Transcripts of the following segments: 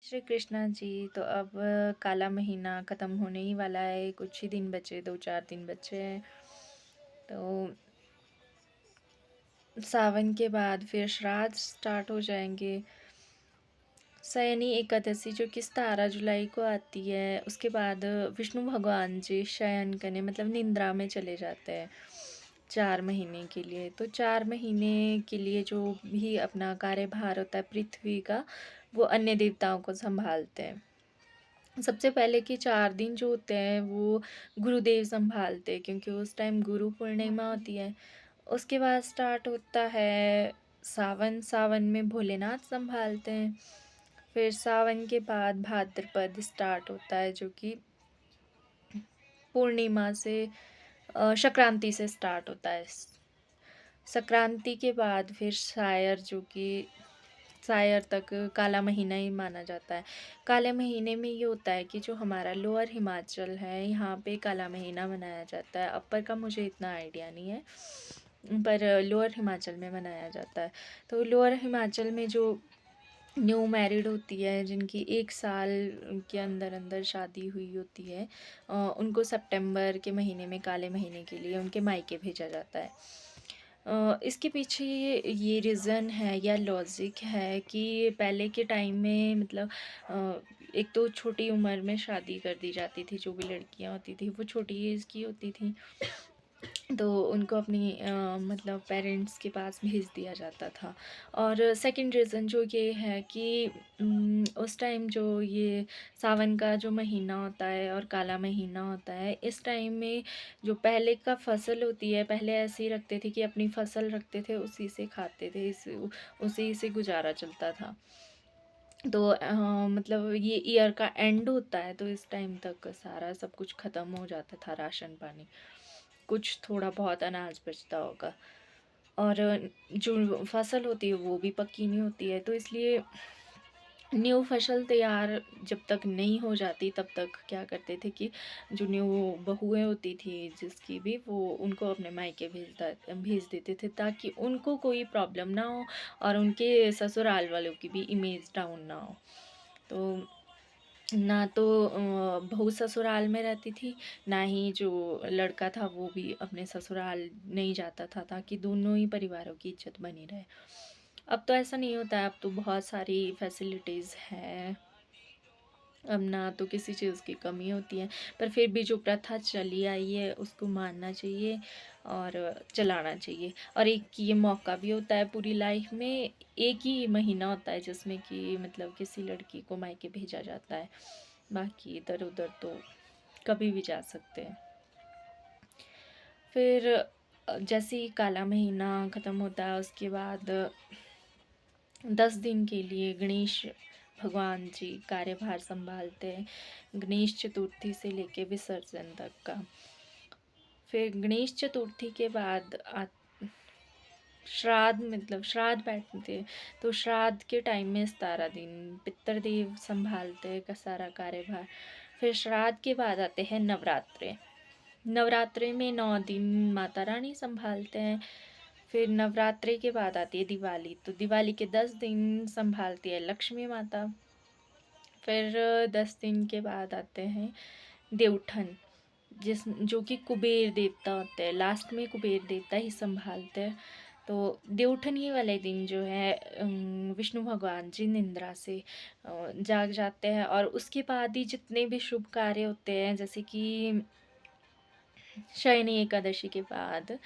श्री कृष्णा जी। तो अब काला महीना ख़त्म होने ही वाला है, कुछ ही दिन बचे, 2-4 दिन बचे हैं। तो सावन के बाद फिर श्राद्ध स्टार्ट हो जाएंगे। शयनी एकादशी जो कि 17 जुलाई को आती है, उसके बाद विष्णु भगवान जी शयन करने मतलब निंद्रा में चले जाते हैं 4 महीने के लिए। तो 4 महीने के लिए जो भी अपना कार्यभार होता है पृथ्वी का, वो अन्य देवताओं को संभालते हैं। सबसे पहले के 4 दिन जो होते हैं वो गुरुदेव संभालते हैं, क्योंकि उस टाइम गुरु पूर्णिमा होती है। उसके बाद स्टार्ट होता है सावन। सावन में भोलेनाथ संभालते हैं। फिर सावन के बाद भाद्रपद स्टार्ट होता है, जो कि पूर्णिमा से संक्रांति से स्टार्ट होता है। संक्रांति के बाद फिर सायर, जो कि सायर तक काला महीना ही माना जाता है। काले महीने में ये होता है कि जो हमारा लोअर हिमाचल है, यहाँ पे काला महीना मनाया जाता है। अपर का मुझे इतना आइडिया नहीं है, पर लोअर हिमाचल में मनाया जाता है। तो लोअर हिमाचल में जो न्यू मैरिड होती है, जिनकी 1 साल के अंदर अंदर शादी हुई होती है, उनको सितंबर के महीने में काले महीने के लिए उनके मायके भेजा जाता है। इसके पीछे ये रीज़न है या लॉजिक है कि पहले के टाइम में मतलब एक तो छोटी उम्र में शादी कर दी जाती थी। जो भी लड़कियां होती थी वो छोटी एज की होती थी, तो उनको अपनी मतलब पेरेंट्स के पास भेज दिया जाता था। और सेकंड रीज़न जो ये है कि उस टाइम जो ये सावन का जो महीना होता है और काला महीना होता है, इस टाइम में जो पहले का फसल होती है, पहले ऐसे ही रखते थे कि अपनी फसल रखते थे, उसी से खाते थे, उसी से गुजारा चलता था। तो मतलब ये ईयर का एंड होता है, तो इस टाइम तक सारा सब कुछ ख़त्म हो जाता था, राशन पानी, कुछ थोड़ा बहुत अनाज बचता होगा। और जो फसल होती है वो भी पक्की नहीं होती है, तो इसलिए न्यू फसल तैयार जब तक नहीं हो जाती तब तक क्या करते थे कि जो न्यू बहुएं होती थी जिसकी भी, वो उनको अपने मायके भेज देते थे, ताकि उनको कोई प्रॉब्लम ना हो और उनके ससुराल वालों की भी इमेज डाउन ना हो। तो ना तो बहू ससुराल में रहती थी, ना ही जो लड़का था वो भी अपने ससुराल नहीं जाता था, ताकि दोनों ही परिवारों की इज्जत बनी रहे। अब तो ऐसा नहीं होता है, अब तो बहुत सारी फैसिलिटीज़ हैं। अब ना तो किसी चीज़ की कमी होती है, पर फिर भी जो प्रथा चली आई है उसको मानना चाहिए और चलाना चाहिए। और एक ये मौका भी होता है पूरी लाइफ में, एक ही महीना होता है जिसमें कि मतलब किसी लड़की को मायके भेजा जाता है, बाकी इधर उधर तो कभी भी जा सकते हैं। फिर जैसे ही काला महीना ख़त्म होता है, उसके बाद 10 दिन के लिए गणेश भगवान जी कार्यभार संभालते हैं, गणेश चतुर्थी से लेके विसर्जन तक का। फिर गणेश चतुर्थी के बाद श्राद्ध, मतलब श्राद्ध बैठते हैं। तो श्राद्ध के टाइम में 17 दिन पितृदेव संभालते हैं का सारा कार्यभार। फिर श्राद्ध के बाद आते हैं नवरात्रे। नवरात्रे में 9 दिन माता रानी संभालते हैं। फिर नवरात्रि के बाद आती है दिवाली, तो दिवाली के 10 दिन संभालती है लक्ष्मी माता। फिर 10 दिन के बाद आते हैं देवउठन, जो कि कुबेर देवता होते हैं, लास्ट में कुबेर देवता ही संभालते हैं। तो देवउठन ही वाले दिन जो है विष्णु भगवान जी निंद्रा से जाग जाते हैं, और उसके बाद ही जितने भी शुभ कार्य होते हैं, जैसे कि शयनी एकादशी के बाद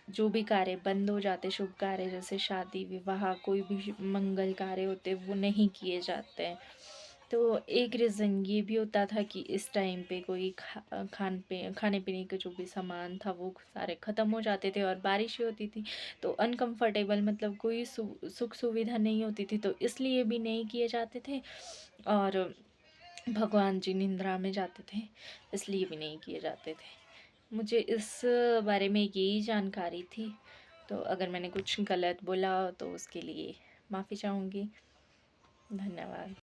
जो भी कार्य बंद हो जाते, शुभ कार्य जैसे शादी विवाह कोई भी मंगल कार्य होते, वो नहीं किए जाते हैं। तो एक रीज़न ये भी होता था कि इस टाइम पे कोई खाने पीने के जो भी सामान था वो सारे ख़त्म हो जाते थे, और बारिश होती थी, तो अनकंफर्टेबल मतलब कोई सुख सुविधा नहीं होती थी, तो इसलिए भी नहीं किए जाते थे। और भगवान जी निंद्रा में जाते थे, इसलिए भी नहीं किए जाते थे। मुझे इस बारे में यही जानकारी थी, तो अगर मैंने कुछ गलत बोला तो उसके लिए माफ़ी चाहूँगी। धन्यवाद।